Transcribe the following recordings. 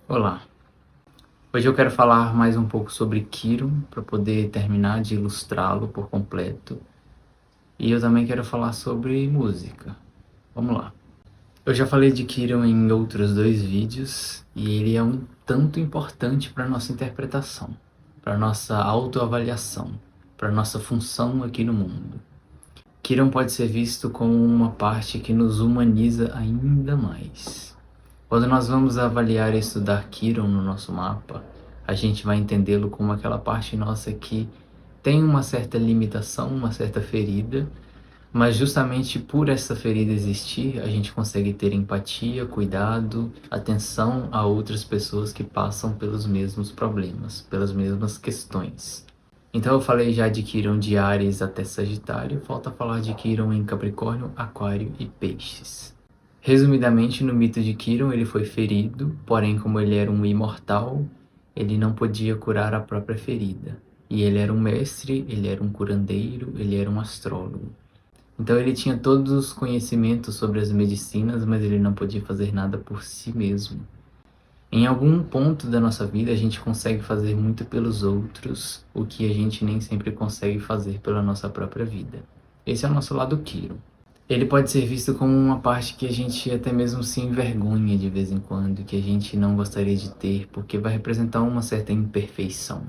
Olá, hoje eu quero falar mais um pouco sobre Kiron para poder terminar de ilustrá-lo por completo. E eu também quero falar sobre música. Vamos lá. Eu já falei de Kiron em outros dois vídeos e ele é um tanto importante para nossa interpretação, para nossa autoavaliação, para nossa função aqui no mundo. Kiron pode ser visto como uma parte que nos humaniza ainda mais. Quando nós vamos avaliar e estudar Kiron no nosso mapa, a gente vai entendê-lo como aquela parte nossa que tem uma certa limitação, uma certa ferida, mas justamente por essa ferida existir, a gente consegue ter empatia, cuidado, atenção a outras pessoas que passam pelos mesmos problemas, pelas mesmas questões. Então eu falei já de Kiron de Áries até Sagitário, falta falar de Kiron em Capricórnio, Aquário e Peixes. Resumidamente, no mito de Kiron, ele foi ferido, porém, como ele era um imortal, ele não podia curar a própria ferida. E ele era um mestre, ele era um curandeiro, ele era um astrólogo. Então ele tinha todos os conhecimentos sobre as medicinas, mas ele não podia fazer nada por si mesmo. Em algum ponto da nossa vida, a gente consegue fazer muito pelos outros, o que a gente nem sempre consegue fazer pela nossa própria vida. Esse é o nosso lado Kiron. Ele pode ser visto como uma parte que a gente até mesmo se envergonha de vez em quando, que a gente não gostaria de ter, porque vai representar uma certa imperfeição.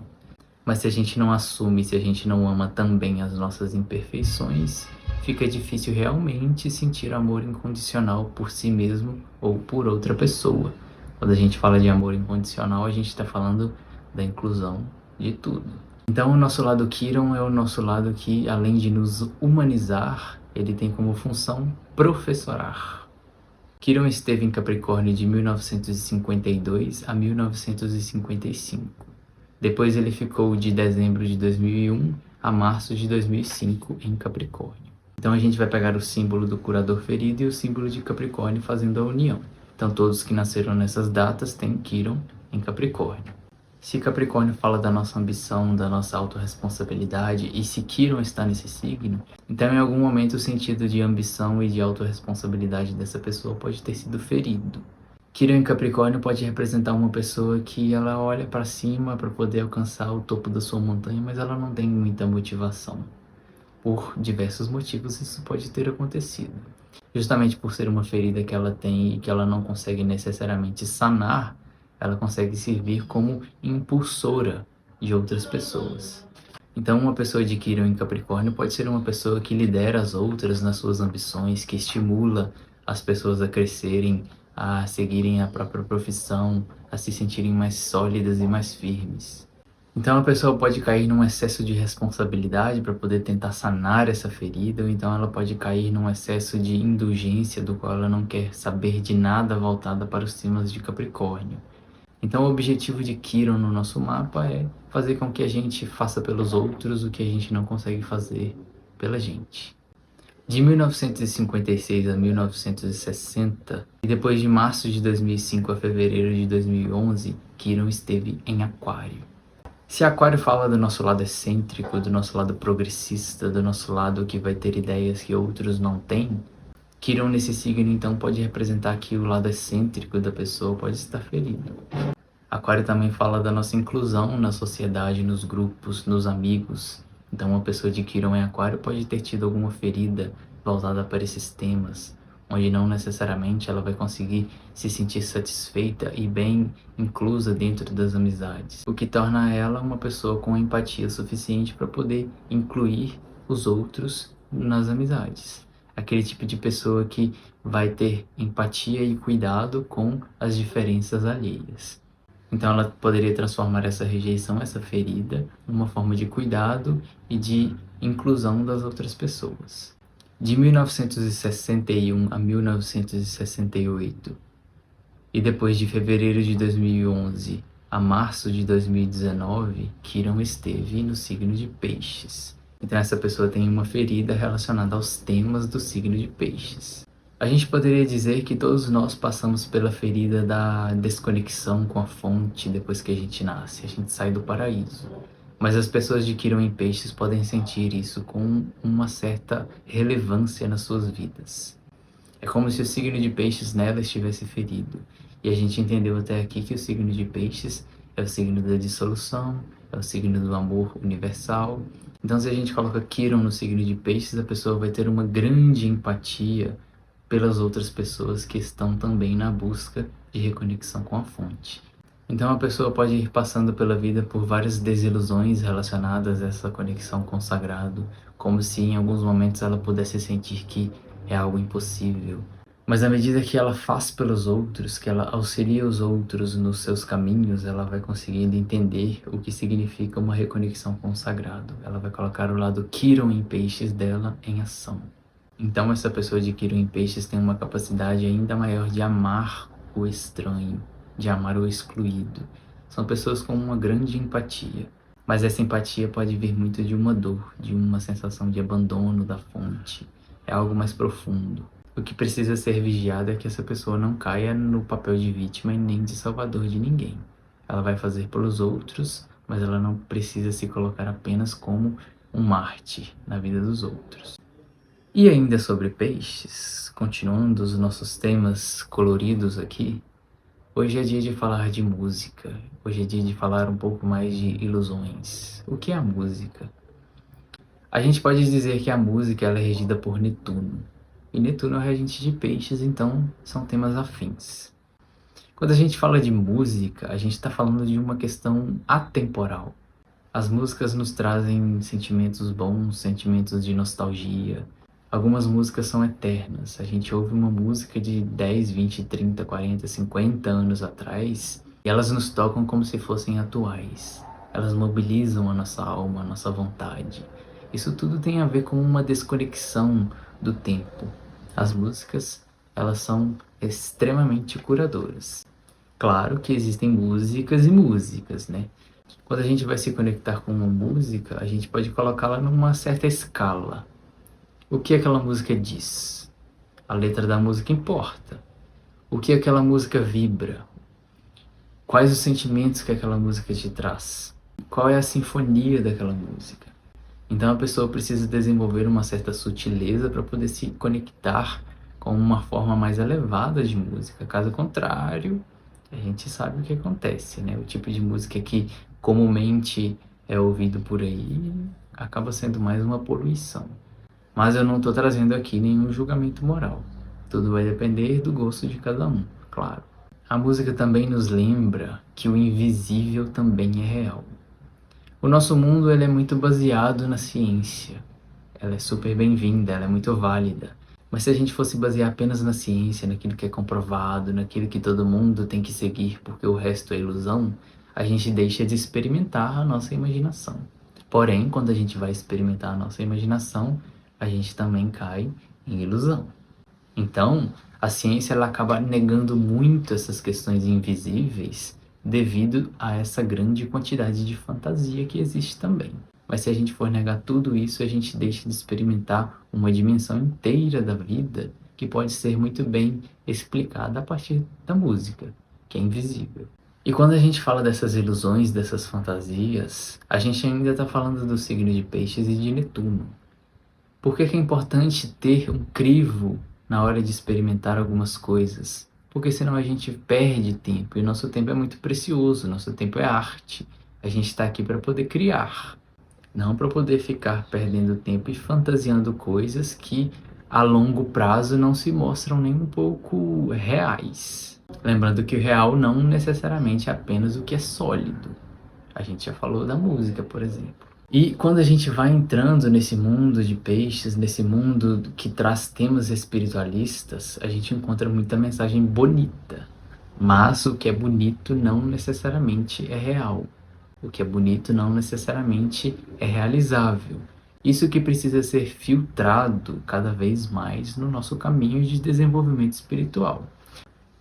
Mas se a gente não assume, se a gente não ama também as nossas imperfeições, fica difícil realmente sentir amor incondicional por si mesmo ou por outra pessoa. Quando a gente fala de amor incondicional, a gente está falando da inclusão de tudo. Então, o nosso lado Kiron é o nosso lado que, além de nos humanizar, ele tem como função professorar. Kiron esteve em Capricórnio de 1952 a 1955. Depois ele ficou de dezembro de 2001 a março de 2005 em Capricórnio. Então a gente vai pegar o símbolo do curador ferido e o símbolo de Capricórnio fazendo a união. Então todos que nasceram nessas datas têm Kiron em Capricórnio. Se Capricórnio fala da nossa ambição, da nossa autorresponsabilidade, e se Kiron está nesse signo, então em algum momento o sentido de ambição e de autorresponsabilidade dessa pessoa pode ter sido ferido. Kiron em Capricórnio pode representar uma pessoa que ela olha para cima para poder alcançar o topo da sua montanha, mas ela não tem muita motivação. Por diversos motivos isso pode ter acontecido. Justamente por ser uma ferida que ela tem e que ela não consegue necessariamente sanar, ela consegue servir como impulsora de outras pessoas. Então, uma pessoa de Kiron em Capricórnio pode ser uma pessoa que lidera as outras nas suas ambições, que estimula as pessoas a crescerem, a seguirem a própria profissão, a se sentirem mais sólidas e mais firmes. Então, a pessoa pode cair num excesso de responsabilidade para poder tentar sanar essa ferida, ou então ela pode cair num excesso de indulgência, do qual ela não quer saber de nada voltada para os temas de Capricórnio. Então o objetivo de Kiron no nosso mapa é fazer com que a gente faça pelos outros o que a gente não consegue fazer pela gente. De 1956 a 1960, e depois de março de 2005 a fevereiro de 2011, Kiron esteve em Aquário. Se Aquário fala do nosso lado excêntrico, do nosso lado progressista, do nosso lado que vai ter ideias que outros não têm, Kiron nesse signo então pode representar que o lado excêntrico da pessoa pode estar ferido. Aquário também fala da nossa inclusão na sociedade, nos grupos, nos amigos. Então uma pessoa de Kiron em Aquário pode ter tido alguma ferida voltada para esses temas, onde não necessariamente ela vai conseguir se sentir satisfeita e bem inclusa dentro das amizades, o que torna ela uma pessoa com empatia suficiente para poder incluir os outros nas amizades. Aquele tipo de pessoa que vai ter empatia e cuidado com as diferenças alheias. Então ela poderia transformar essa rejeição, essa ferida, numa forma de cuidado e de inclusão das outras pessoas. De 1961 a 1968, e depois de fevereiro de 2011 a março de 2019, Kiron esteve no signo de Peixes. Então essa pessoa tem uma ferida relacionada aos temas do signo de Peixes. A gente poderia dizer que todos nós passamos pela ferida da desconexão com a fonte depois que a gente nasce, a gente sai do paraíso. Mas as pessoas de Kiron em Peixes podem sentir isso com uma certa relevância nas suas vidas. É como se o signo de peixes nela estivesse ferido. E a gente entendeu até aqui que o signo de peixes é o signo da dissolução, é o signo do amor universal. Então, se a gente coloca Quiron no signo de peixes, a pessoa vai ter uma grande empatia pelas outras pessoas que estão também na busca de reconexão com a fonte. Então, a pessoa pode ir passando pela vida por várias desilusões relacionadas a essa conexão com o sagrado, como se em alguns momentos ela pudesse sentir que é algo impossível. Mas à medida que ela faz pelos outros, que ela auxilia os outros nos seus caminhos, ela vai conseguindo entender o que significa uma reconexão com o sagrado. Ela vai colocar o lado Quiron em peixes dela em ação. Então essa pessoa de Quiron em peixes tem uma capacidade ainda maior de amar o estranho, de amar o excluído. São pessoas com uma grande empatia. Mas essa empatia pode vir muito de uma dor, de uma sensação de abandono da fonte. É algo mais profundo. O que precisa ser vigiado é que essa pessoa não caia no papel de vítima e nem de salvador de ninguém. Ela vai fazer pelos outros, mas ela não precisa se colocar apenas como um mártir na vida dos outros. E ainda sobre peixes, continuando os nossos temas coloridos aqui, hoje é dia de falar de música. Hoje é dia de falar um pouco mais de ilusões. O que é a música? A gente pode dizer que a música ela é regida por Netuno. E Netuno é o regente de peixes, então são temas afins. Quando a gente fala de música, a gente está falando de uma questão atemporal. As músicas nos trazem sentimentos bons, sentimentos de nostalgia. Algumas músicas são eternas. A gente ouve uma música de 10, 20, 30, 40, 50 anos atrás e elas nos tocam como se fossem atuais. Elas mobilizam a nossa alma, a nossa vontade. Isso tudo tem a ver com uma desconexão do tempo. As músicas, elas são extremamente curadoras. Claro que existem músicas e músicas, né? Quando a gente vai se conectar com uma música, a gente pode colocá-la numa certa escala. O que aquela música diz? A letra da música importa. O que aquela música vibra? Quais os sentimentos que aquela música te traz? Qual é a sinfonia daquela música? Então a pessoa precisa desenvolver uma certa sutileza para poder se conectar com uma forma mais elevada de música. Caso contrário, a gente sabe o que acontece, né? O tipo de música que comumente é ouvido por aí acaba sendo mais uma poluição. Mas eu não estou trazendo aqui nenhum julgamento moral. Tudo vai depender do gosto de cada um, claro. A música também nos lembra que o invisível também é real. O nosso mundo ele é muito baseado na ciência. Ela é super bem-vinda, ela é muito válida. Mas se a gente fosse basear apenas na ciência, naquilo que é comprovado, naquilo que todo mundo tem que seguir porque o resto é ilusão, a gente deixa de experimentar a nossa imaginação. Porém, quando a gente vai experimentar a nossa imaginação, a gente também cai em ilusão. Então, a ciência ela acaba negando muito essas questões invisíveis devido a essa grande quantidade de fantasia que existe também. Mas se a gente for negar tudo isso, a gente deixa de experimentar uma dimensão inteira da vida que pode ser muito bem explicada a partir da música, que é invisível. E quando a gente fala dessas ilusões, dessas fantasias, a gente ainda está falando do signo de Peixes e de Netuno. Por que é importante ter um crivo na hora de experimentar algumas coisas? Porque senão a gente perde tempo, e nosso tempo é muito precioso, nosso tempo é arte. A gente está aqui para poder criar, não para poder ficar perdendo tempo e fantasiando coisas que a longo prazo não se mostram nem um pouco reais. Lembrando que o real não necessariamente é apenas o que é sólido. A gente já falou da música, por exemplo. E quando a gente vai entrando nesse mundo de peixes, nesse mundo que traz temas espiritualistas, a gente encontra muita mensagem bonita. Mas o que é bonito não necessariamente é real. O que é bonito não necessariamente é realizável. Isso que precisa ser filtrado cada vez mais no nosso caminho de desenvolvimento espiritual.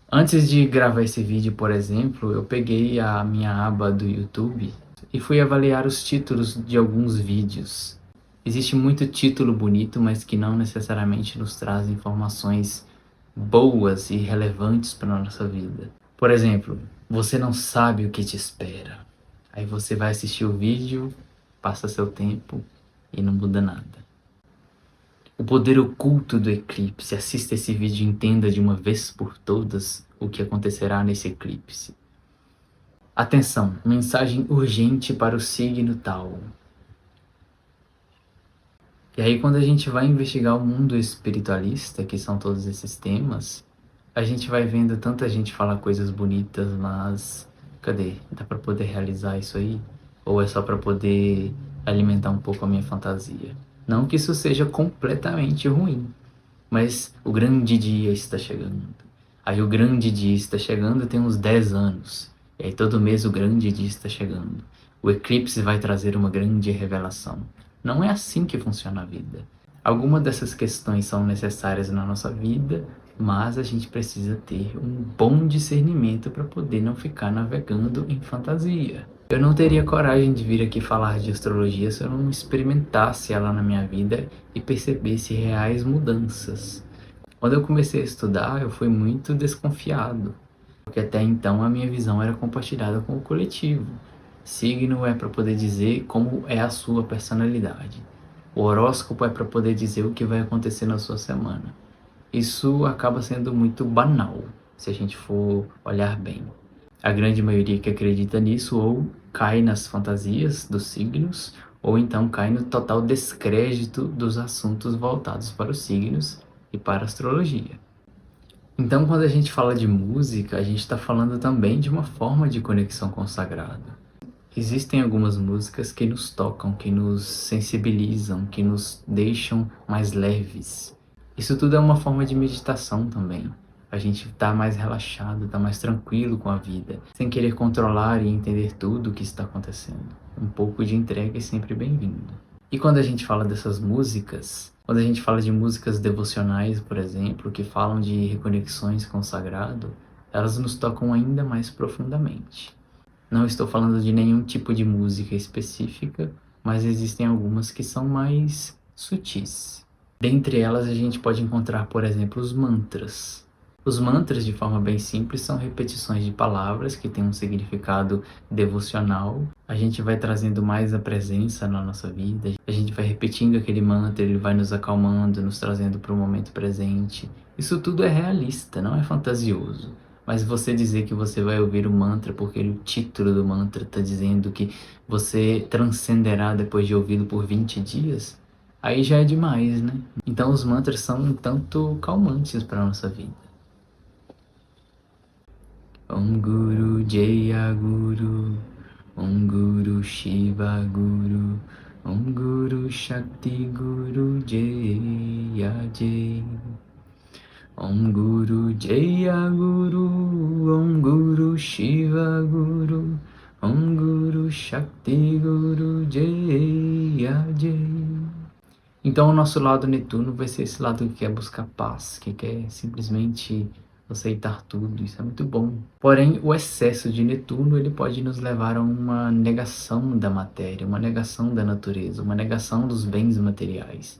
Antes de gravar esse vídeo, por exemplo, eu peguei a minha aba do YouTube e fui avaliar os títulos de alguns vídeos. Existe muito título bonito, mas que não necessariamente nos traz informações boas e relevantes para a nossa vida. Por exemplo, você não sabe o que te espera. Aí você vai assistir o vídeo, passa seu tempo e não muda nada. O poder oculto do eclipse. Assista esse vídeo e entenda de uma vez por todas o que acontecerá nesse eclipse. Atenção, mensagem urgente para o signo tal. E aí quando a gente vai investigar o mundo espiritualista, que são todos esses temas, a gente vai vendo tanta gente falar coisas bonitas, mas cadê? Dá para poder realizar isso aí? Ou é só para poder alimentar um pouco a minha fantasia? Não que isso seja completamente ruim, mas o grande dia está chegando. Aí o grande dia está chegando tem uns 10 anos. E aí todo mês o grande dia está chegando. O eclipse vai trazer uma grande revelação. Não é assim que funciona a vida. Algumas dessas questões são necessárias na nossa vida, mas a gente precisa ter um bom discernimento para poder não ficar navegando em fantasia. Eu não teria coragem de vir aqui falar de astrologia se eu não experimentasse ela na minha vida e percebesse reais mudanças. Quando eu comecei a estudar, eu fui muito desconfiado, porque até então a minha visão era compartilhada com o coletivo. Signo é para poder dizer como é a sua personalidade. O horóscopo é para poder dizer o que vai acontecer na sua semana. Isso acaba sendo muito banal, se a gente for olhar bem. A grande maioria que acredita nisso ou cai nas fantasias dos signos, ou então cai no total descrédito dos assuntos voltados para os signos e para a astrologia. Então, quando a gente fala de música, a gente está falando também de uma forma de conexão com o sagrado. Existem algumas músicas que nos tocam, que nos sensibilizam, que nos deixam mais leves. Isso tudo é uma forma de meditação também. A gente está mais relaxado, está mais tranquilo com a vida, sem querer controlar e entender tudo o que está acontecendo. Um pouco de entrega é sempre bem-vindo. E quando a gente fala dessas músicas, quando a gente fala de músicas devocionais, por exemplo, que falam de reconexões com o sagrado, elas nos tocam ainda mais profundamente. Não estou falando de nenhum tipo de música específica, mas existem algumas que são mais sutis. Dentre elas a gente pode encontrar, por exemplo, os mantras. Os mantras, de forma bem simples, são repetições de palavras que têm um significado devocional. A gente vai trazendo mais a presença na nossa vida, a gente vai repetindo aquele mantra, ele vai nos acalmando, nos trazendo para o momento presente. Isso tudo é realista, não é fantasioso. Mas você dizer que você vai ouvir o mantra porque o título do mantra está dizendo que você transcenderá depois de ouvi-lo por 20 dias, aí já é demais, né? Então os mantras são um tanto calmantes para a nossa vida. Om Guru Jaya Guru, Om Guru Shiva Guru, Om Guru Shakti Guru Jaya Jaya. Om Guru Jaya Guru, Om Guru Shiva Guru, Om Guru Shakti Guru Jaya Jaya. Então o nosso lado Netuno vai ser esse lado que quer buscar paz, que quer simplesmente aceitar tudo, isso é muito bom. Porém, o excesso de Netuno ele pode nos levar a uma negação da matéria, uma negação da natureza, uma negação dos bens materiais.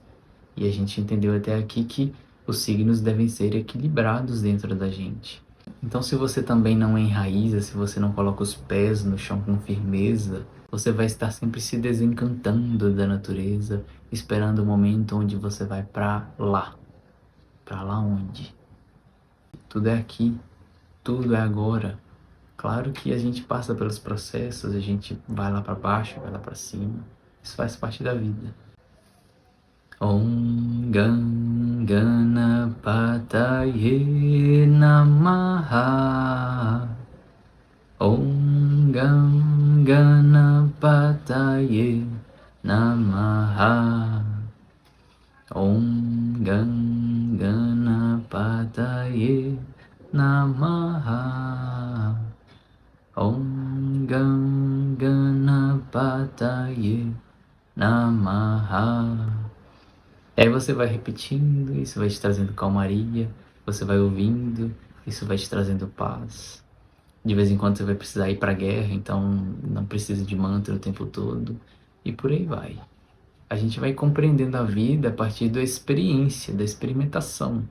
E a gente entendeu até aqui que os signos devem ser equilibrados dentro da gente. Então, se você também não enraiza, se você não coloca os pés no chão com firmeza, você vai estar sempre se desencantando da natureza, esperando o momento onde você vai para lá. Para lá onde? Tudo é aqui, tudo é agora. Claro que a gente passa pelos processos, a gente vai lá para baixo, vai lá para cima. Isso faz parte da vida. Om Ganapataye Namaha. Om Ganapataye Namaha. Om Ganapataye Namaha. Om Ganapataye Namaha. E aí você vai repetindo, isso vai te trazendo calmaria, você vai ouvindo, isso vai te trazendo paz. De vez em quando você vai precisar ir para a guerra, então não precisa de mantra o tempo todo, e por aí vai. A gente vai compreendendo a vida a partir da experiência, da experimentação.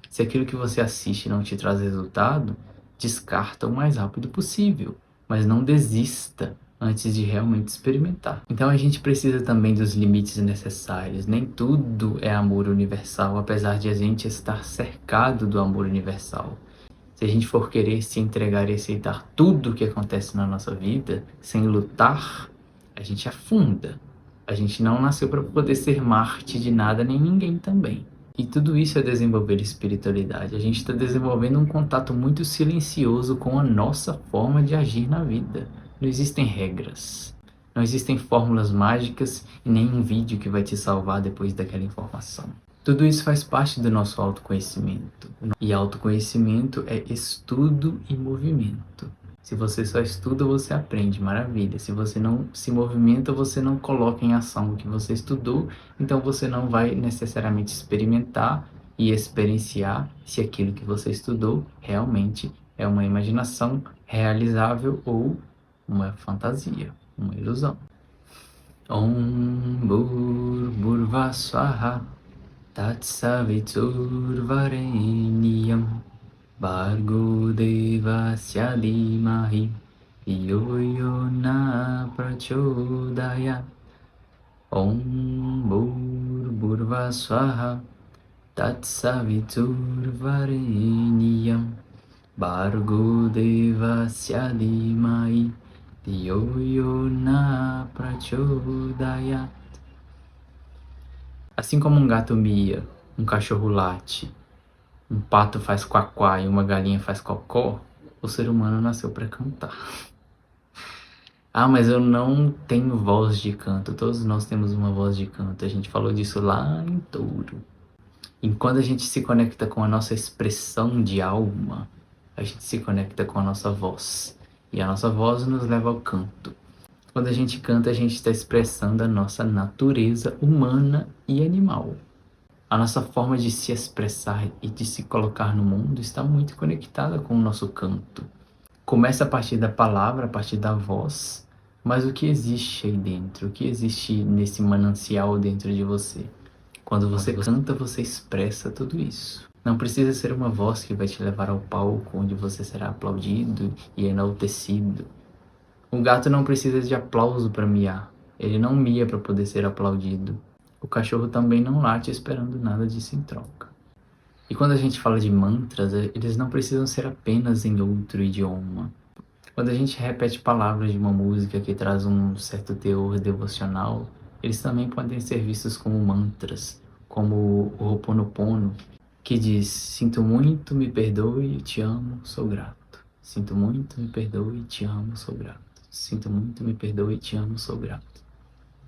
Se aquilo que você assiste não te traz resultado, descarta o mais rápido possível, mas não desista antes de realmente experimentar. Então a gente precisa também dos limites necessários. Nem tudo é amor universal, apesar de a gente estar cercado do amor universal. Se a gente for querer se entregar e aceitar tudo o que acontece na nossa vida, sem lutar, a gente afunda. A gente não nasceu para poder ser Marte de nada nem ninguém também. E tudo isso é desenvolver espiritualidade. A gente está desenvolvendo um contato muito silencioso com a nossa forma de agir na vida. Não existem regras. Não existem fórmulas mágicas e nenhum vídeo que vai te salvar depois daquela informação. Tudo isso faz parte do nosso autoconhecimento. E autoconhecimento é estudo e movimento. Se você só estuda, você aprende, maravilha. Se você não se movimenta, você não coloca em ação o que você estudou, então você não vai necessariamente experimentar e experienciar se aquilo que você estudou realmente é uma imaginação realizável ou uma fantasia, uma ilusão. Om Bhurbhuvah Swaha Tatsaviturvarenyam Bhargo Devasya Dhimahi Yo Yo Na Prachodayat. Om Bhurbhuvah Swaha Tatsaviturvarenyam Bhargo Devasya Dhimahi Yo Yo Na Prachodayat. Assim como um gato mia, um cachorro late, um pato faz quaquá e uma galinha faz cocó, o ser humano nasceu para cantar. Ah, mas eu não tenho voz de canto. Todos nós temos uma voz de canto. A gente falou disso lá em Touro. E quando a gente se conecta com a nossa expressão de alma, a gente se conecta com a nossa voz. E a nossa voz nos leva ao canto. Quando a gente canta, a gente está expressando a nossa natureza humana e animal. A nossa forma de se expressar e de se colocar no mundo está muito conectada com o nosso canto. Começa a partir da palavra, a partir da voz, mas o que existe aí dentro? O que existe nesse manancial dentro de você? Quando você canta, você expressa tudo isso. Não precisa ser uma voz que vai te levar ao palco, onde você será aplaudido e enaltecido. O gato não precisa de aplauso para miar. Ele não mia para poder ser aplaudido. O cachorro também não late esperando nada disso em troca. E quando a gente fala de mantras, eles não precisam ser apenas em outro idioma. Quando a gente repete palavras de uma música que traz um certo teor devocional, eles também podem ser vistos como mantras, como o Ho'oponopono, que diz: sinto muito, me perdoe, te amo, sou grato. Sinto muito, me perdoe, te amo, sou grato. Sinto muito, me perdoe, te amo, sou grato.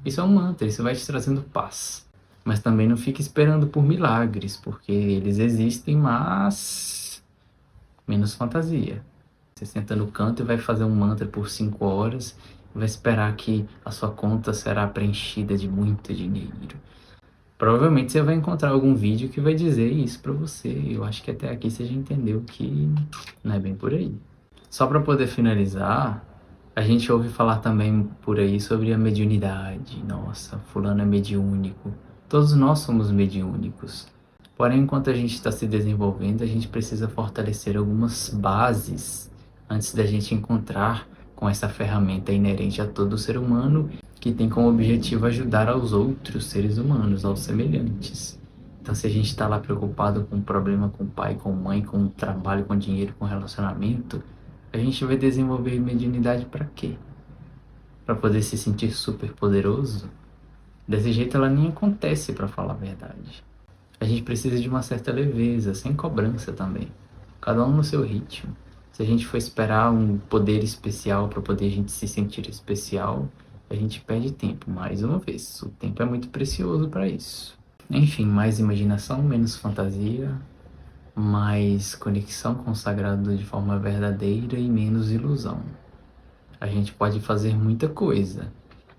Isso é um mantra, isso vai te trazendo paz. Mas também não fique esperando por milagres, porque eles existem, mas menos fantasia. Você senta no canto e vai fazer um mantra por 5 horas e vai esperar que a sua conta será preenchida de muito dinheiro. Provavelmente você vai encontrar algum vídeo que vai dizer isso pra você. Eu acho que até aqui você já entendeu que não é bem por aí. Só para poder finalizar, a gente ouve falar também por aí sobre a mediunidade. Nossa, fulano é mediúnico. Todos nós somos mediúnicos. Porém, enquanto a gente está se desenvolvendo, a gente precisa fortalecer algumas bases antes da gente encontrar com essa ferramenta inerente a todo ser humano, que tem como objetivo ajudar aos outros seres humanos, aos semelhantes. Então, se a gente está lá preocupado com um problema com o pai, com mãe, com o trabalho, com dinheiro, com relacionamento, a gente vai desenvolver mediunidade para quê? Para poder se sentir super poderoso? Desse jeito ela nem acontece, para falar a verdade. A gente precisa de uma certa leveza, sem cobrança também. Cada um no seu ritmo. Se a gente for esperar um poder especial para poder a gente se sentir especial, a gente perde tempo, mais uma vez. O tempo é muito precioso para isso. Enfim, mais imaginação, menos fantasia, mais conexão com o sagrado de forma verdadeira e menos ilusão. A gente pode fazer muita coisa,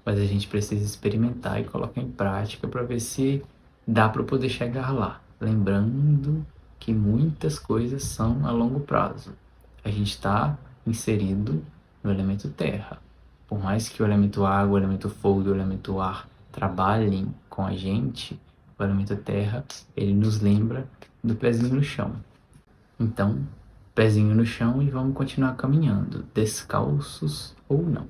mas a gente precisa experimentar e colocar em prática para ver se dá para poder chegar lá. Lembrando que muitas coisas são a longo prazo. A gente está inserido no elemento terra. Por mais que o elemento água, o elemento fogo e o elemento ar trabalhem com a gente, o elemento terra, ele nos lembra do pezinho no chão. Então, pezinho no chão e vamos continuar caminhando, descalços ou não.